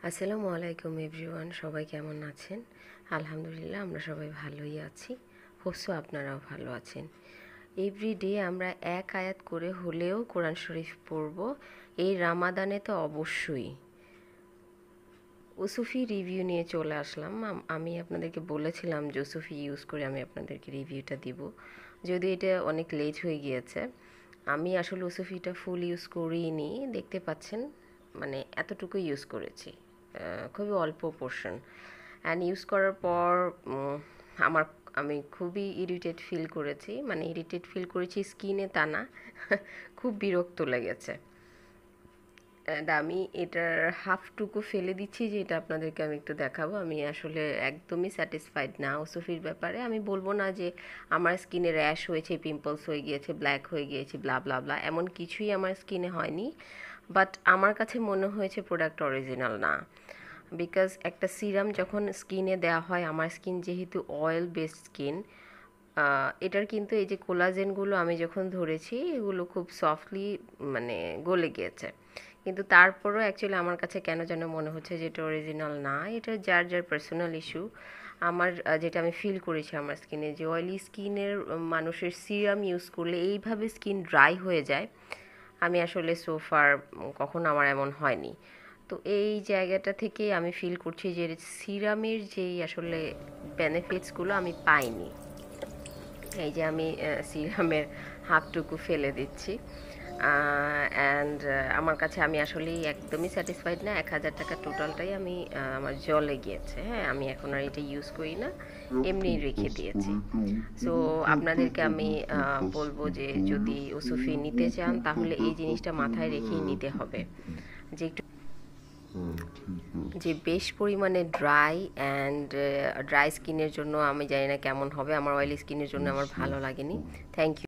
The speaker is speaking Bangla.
আসসালামু আলাইকুম এভরিওয়ান, সবাই কেমন আছেন? আলহামদুলিল্লাহ আমরা সবাই ভালোই আছি। হোপসো আপনারাও ভালো আছেন। এভরিডে আমরা এক আয়াত করে হলেও কোরআন শরীফ পড়ব। এই রামাদানে তো অবশ্যই। ওসুফি রিভিউ নিয়ে চলে আসলাম। আমি আপনাদেরকে বলেছিলাম যে ওসুফি ইউজ করে আমি আপনাদেরকে রিভিউটা দিব, যদিও এটা অনেক লেট হয়ে গিয়েছে। আমি আসলে ওসুফিটা ফুল ইউজ করিনি, দেখতে পাচ্ছেন, মানে এতটুকু ইউজ করেছি, খুবই অল্প পোর্শন। অ্যান্ড ইউজ করার পর আমার আমি খুবই ইরিটেট ফিল করেছি, মানে ইরিটেট ফিল করেছি স্কিনে তা না, খুব বিরক্ত লেগেছে। অ্যান্ড আমি এটার হাফটুকু ফেলে দিচ্ছি যে এটা আপনাদেরকে আমি একটু দেখাবো। আমি আসলে একদমই স্যাটিসফাইড না ওসুফির ব্যাপারে। আমি বলবো না যে আমার স্কিনে র্যাশ হয়েছে, পিম্পলস হয়ে গিয়েছে, ব্ল্যাক হয়ে গিয়েছে, ব্লা ব্লা ব্লা, এমন কিছুই আমার স্কিনে হয়নি। বাট আমার কাছে মনে হয়েছে প্রোডাক্ট অরিজিনাল না। বিকজ একটা সিরাম যখন স্কিনে দেওয়া হয়, আমার স্কিন যেহেতু অয়েল বেসড স্কিন, এটার কিন্তু এই যে কোলাজেনগুলো আমি যখন ধরেছি এগুলো খুব সফটলি মানে গলে গিয়েছে। কিন্তু তারপরও অ্যাকচুয়ালি আমার কাছে কেন যেন মনে হচ্ছে যে এটা অরিজিনাল না। এটা যার যার পার্সোনাল ইস্যু। আমার যেটা আমি ফিল করেছি আমার স্কিনে, যে অয়েলি স্কিনের মানুষের সিরাম ইউজ করলে এইভাবে স্কিন ড্রাই হয়ে যায়, আমি আসলে সোফার কখনো আমার এমন হয়নি। তো এই জায়গাটা থেকে আমি ফিল করছি যে সিরামের যেই আসলে বেনিফিটসগুলো আমি পাইনি। এই যে আমি সিরামের হাফটুকু ফেলে দিচ্ছি। অ্যান্ড আমার কাছে আমি আসলেই একদমই স্যাটিসফাইড না। 1000 টাকা টোটালটাই আমি আমার জলে গিয়েছে। হ্যাঁ, আমি এখন আর এটা ইউজ করি না, এমনিই রেখে দিয়েছি। সো আপনাদেরকে আমি বলবো যে যদি ওসুফি নিতে চান তাহলে এই জিনিসটা মাথায় রেখেই নিতে হবে, যে একটু যে বেশ পরিমাণে ড্রাই স্কিনের জন্য আমি জানি না কেমন হবে, আমার অয়েলি স্কিনের জন্য আমার ভালো লাগেনি। Thank you.